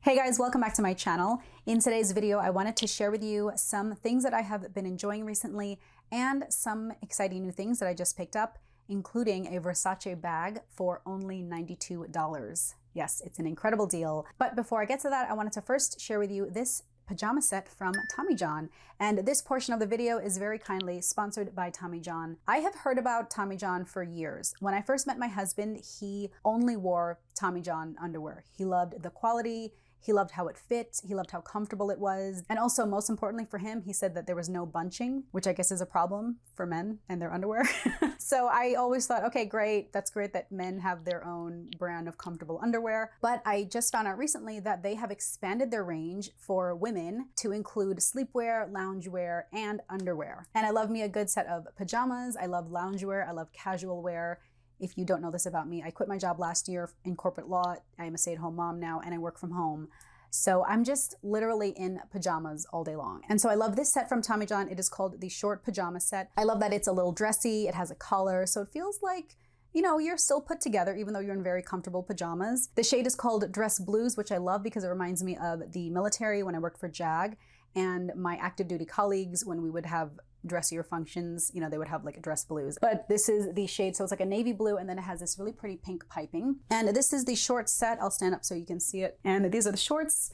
Hey guys, welcome back to my channel. In today's video, I wanted to share with you some things that I have been enjoying recently and some exciting new things that I just picked up, including a Versace bag for only $92. Yes, it's an incredible deal. But before I get to that, I wanted to first share with you this pajama set from Tommy John. And this portion of the video is very kindly sponsored by Tommy John. I have heard about Tommy John for years. When I first met my husband, he only wore Tommy John underwear. He loved the quality. He loved how it fit. He loved how comfortable it was. And also, most importantly for him, he said that there was no bunching, which I guess is a problem for men and their underwear. So I always thought, okay, great. That's great that men have their own brand of comfortable underwear. But I just found out recently that they have expanded their range for women to include sleepwear, loungewear, and underwear. And I love me a good set of pajamas. I love loungewear. I love casual wear. If you don't know this about me, I quit my job last year in corporate law. I am a stay-at-home mom now and I work from home. So I'm just literally in pajamas all day long. And so I love this set from Tommy John. It is called the short pajama set. I love that it's a little dressy. It has a collar. So it feels like, you know, you're still put together even though you're in very comfortable pajamas. The shade is called Dress Blues, which I love because it reminds me of the military when I worked for JAG and my active duty colleagues when we would have dressier functions, you know, they would have like a dress blues. But this is the shade, so it's like a navy blue, and then it has this really pretty pink piping. And this is the short set. I'll stand up so you can see it. And these are the shorts.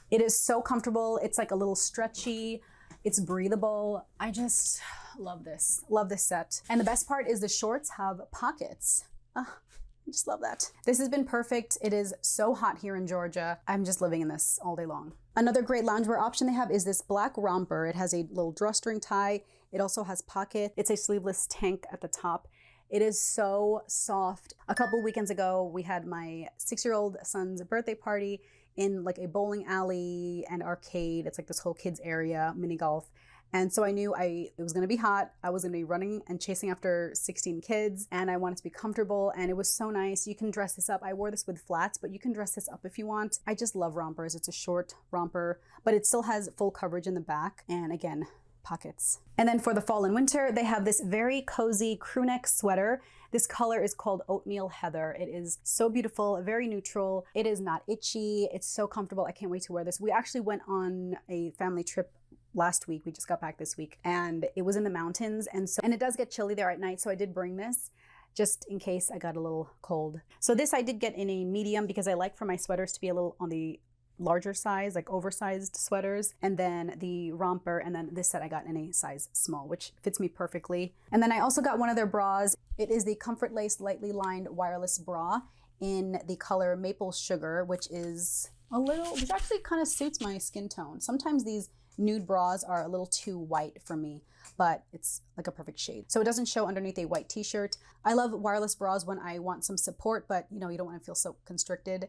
It is so comfortable. It's like a little stretchy. It's breathable. I just love this. Love this set. And the best part is the shorts have pockets. I just love that. This has been perfect. It is so hot here in Georgia. I'm just living in this all day long. Another great loungewear option they have is this black romper. It has a little drawstring tie. It also has pocket. It's a sleeveless tank at the top. It is so soft. A couple weekends ago, we had my 6-year-old son's birthday party in like a bowling alley and arcade. It's like this whole kids area, mini golf. And so I knew it was gonna be hot. I was gonna be running and chasing after 16 kids, and I wanted to be comfortable, and it was so nice. You can dress this up. I wore this with flats, but you can dress this up if you want. I just love rompers. It's a short romper, but it still has full coverage in the back, and again, pockets. And then for the fall and winter, they have this very cozy crew neck sweater. This color is called Oatmeal Heather. It is so beautiful, very neutral. It is not itchy. It's so comfortable. I can't wait to wear this. We actually went on a family trip last week. We just got back this week and it was in the mountains. And it does get chilly there at night. So I did bring this just in case I got a little cold. So this I did get in a medium because I like for my sweaters to be a little on the larger size, like oversized sweaters, and then the romper, and then this set I got in a size small, which fits me perfectly. And then I also got one of their bras. It is the Comfort Lace Lightly Lined Wireless Bra in the color Maple Sugar, which actually kind of suits my skin tone. Sometimes these nude bras are a little too white for me, but it's like a perfect shade. So it doesn't show underneath a white t-shirt. I love wireless bras when I want some support, but you know, you don't want to feel so constricted.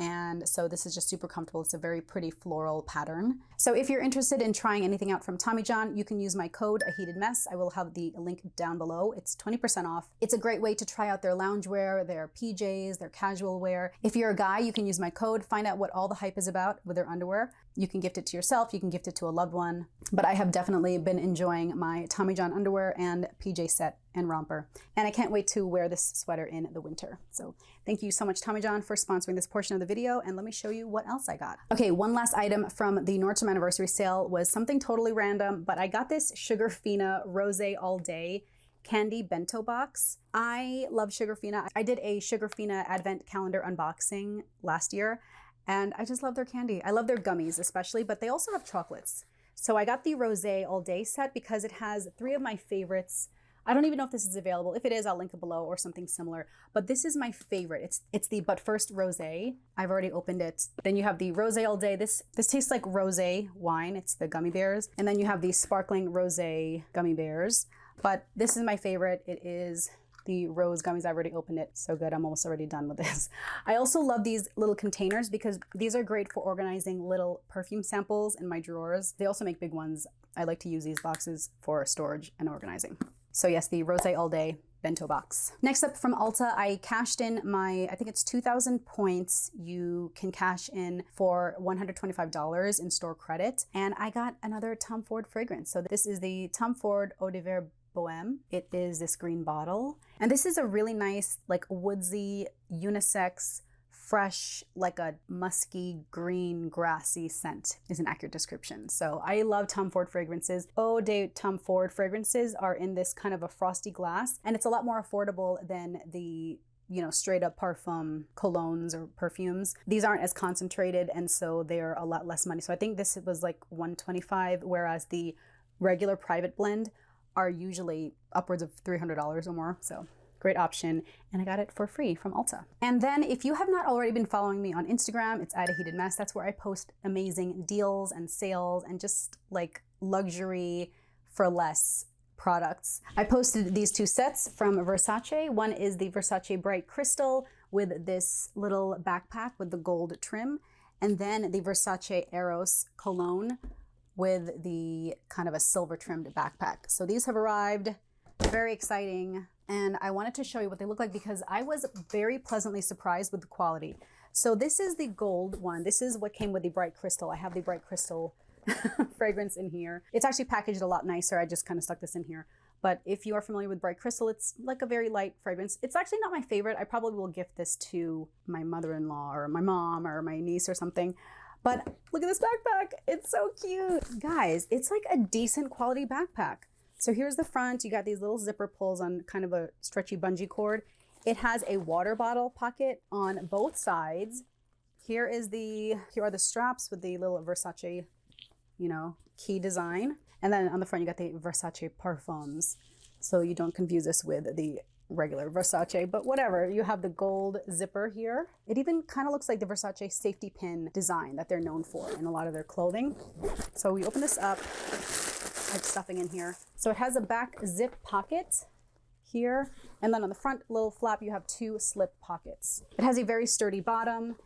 And so this is just super comfortable. It's a very pretty floral pattern. So if you're interested in trying anything out from Tommy John, you can use my code A Heated Mess. I will have the link down below. It's 20% off. It's a great way to try out their loungewear, their PJs, their casual wear. If you're a guy, you can use my code, find out what all the hype is about with their underwear. You can gift it to yourself, you can gift it to a loved one. But I have definitely been enjoying my Tommy John underwear and PJ set and romper. And I can't wait to wear this sweater in the winter. So thank you so much, Tommy John, for sponsoring this portion of the video. And let me show you what else I got. Okay, one last item from the Nordstrom anniversary sale was something totally random, but I got this Sugarfina Rose All Day candy bento box. I love Sugarfina. I did a Sugarfina advent calendar unboxing last year, and I just love their candy. I love their gummies especially, but they also have chocolates. So I got the Rose All Day set because it has 3 of my favorites. I don't even know if this is available. If it is, I'll link it below or something similar. But this is my favorite. It's the But First Rosé. I've already opened it. Then you have the Rosé All Day. This tastes like rosé wine. It's the gummy bears. And then you have the Sparkling Rosé gummy bears. But this is my favorite. It is the rose gummies. I've already opened it. So good. I'm almost already done with this. I also love these little containers because these are great for organizing little perfume samples in my drawers. They also make big ones. I like to use these boxes for storage and organizing. So yes, the Rose All Day bento box. Next up from Ulta, I cashed in my, I think it's 2,000 points. You can cash in for $125 in store credit. And I got another Tom Ford fragrance. So this is the Tom Ford Eau de Verre Bohème. It is this green bottle. And this is a really nice, like woodsy, unisex, fresh, like a musky, green, grassy scent is an accurate description. So I love Tom Ford fragrances. Eau de Tom Ford fragrances are in this kind of a frosty glass, and it's a lot more affordable than the straight up parfum colognes or perfumes. These aren't as concentrated, and so they're a lot less money. So I think this was like $125, whereas the regular private blend are usually upwards of $300 or more. So great option, and I got it for free from Ulta. And then if you have not already been following me on Instagram, it's at a heated mess. That's where I post amazing deals and sales and just like luxury for less products. I posted these two sets from Versace. One is the Versace Bright Crystal with this little backpack with the gold trim, and then the Versace Eros Cologne with the kind of a silver trimmed backpack. So these have arrived, very exciting. And I wanted to show you what they look like because I was very pleasantly surprised with the quality. So this is the gold one. This is what came with the Bright Crystal. I have the Bright Crystal fragrance in here. It's actually packaged a lot nicer. I just kind of stuck this in here. But if you are familiar with Bright Crystal, it's like a very light fragrance. It's actually not my favorite. I probably will gift this to my mother-in-law or my mom or my niece or something. But look at this backpack. It's so cute. Guys, it's like a decent quality backpack. So here's the front. You got these little zipper pulls on kind of a stretchy bungee cord. It has a water bottle pocket on both sides. Here are the straps with the little Versace, key design. And then on the front, you got the Versace parfums. So you don't confuse this with the regular Versace, but whatever. You have the gold zipper here. It even kind of looks like the Versace safety pin design that they're known for in a lot of their clothing. So we open this up. I have stuffing in here. So it has a back zip pocket here. And then on the front little flap, you have two slip pockets. It has a very sturdy bottom,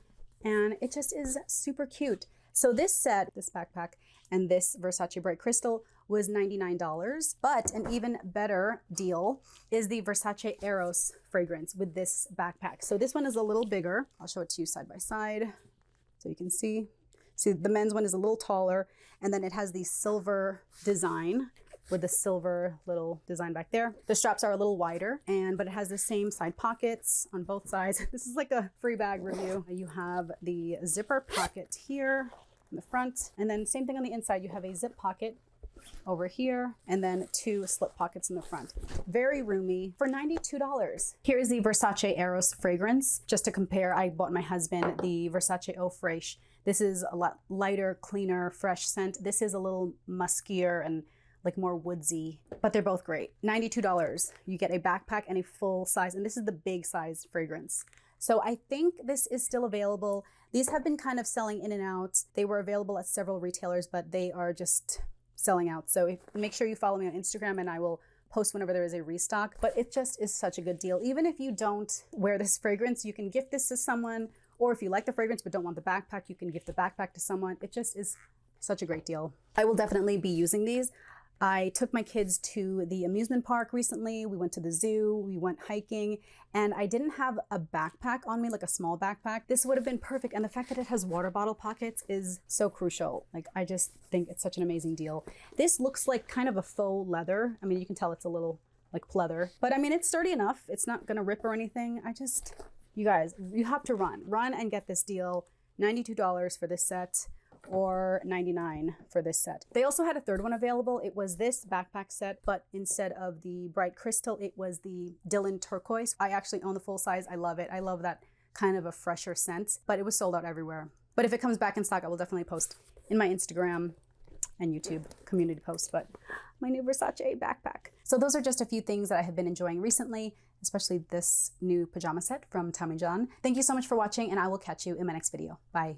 and it just is super cute. So this set, this backpack, and this Versace Bright Crystal was $99. But an even better deal is the Versace Eros fragrance with this backpack. So this one is a little bigger. I'll show it to you side by side so you can see. See, the men's one is a little taller, and then it has the silver design with the silver little design back there. The straps are a little wider, but it has the same side pockets on both sides. This is like a free bag review. You have the zipper pocket here in the front, and then same thing on the inside. You have a zip pocket over here, and then two slip pockets in the front. Very roomy for $92. Here is the Versace Eros fragrance. Just to compare, I bought my husband the Versace Eau Fraiche. This is a lot lighter, cleaner, fresh scent. This is a little muskier and like more woodsy, but they're both great. $92. You get a backpack and a full size, and this is the big size fragrance. So I think this is still available. These have been kind of selling in and out. They were available at several retailers, but they are just selling out. So make sure you follow me on Instagram, and I will post whenever there is a restock. But it just is such a good deal. Even if you don't wear this fragrance, you can gift this to someone, or if you like the fragrance but don't want the backpack, you can gift the backpack to someone. It just is such a great deal. I will definitely be using these. I took my kids to the amusement park recently. We went to the zoo, we went hiking, and I didn't have a backpack on me, like a small backpack. This would have been perfect. And the fact that it has water bottle pockets is so crucial. Like, I just think it's such an amazing deal. This looks like kind of a faux leather. I mean, you can tell it's a little like pleather, but I mean, it's sturdy enough. It's not gonna rip or anything. You guys, you have to run and get this deal. $92 for this set, or $99 for this set. They also had a third one available. It was this backpack set, but instead of the Bright Crystal, it was the Dylan Turquoise. I actually own the full size. I love it. I love that kind of a fresher scent, but it was sold out everywhere. But if it comes back in stock, I will definitely post in my Instagram and YouTube community posts, but my new Versace backpack. So those are just a few things that I have been enjoying recently, especially this new pajama set from Tommy John. Thank you so much for watching, and I will catch you in my next video. Bye.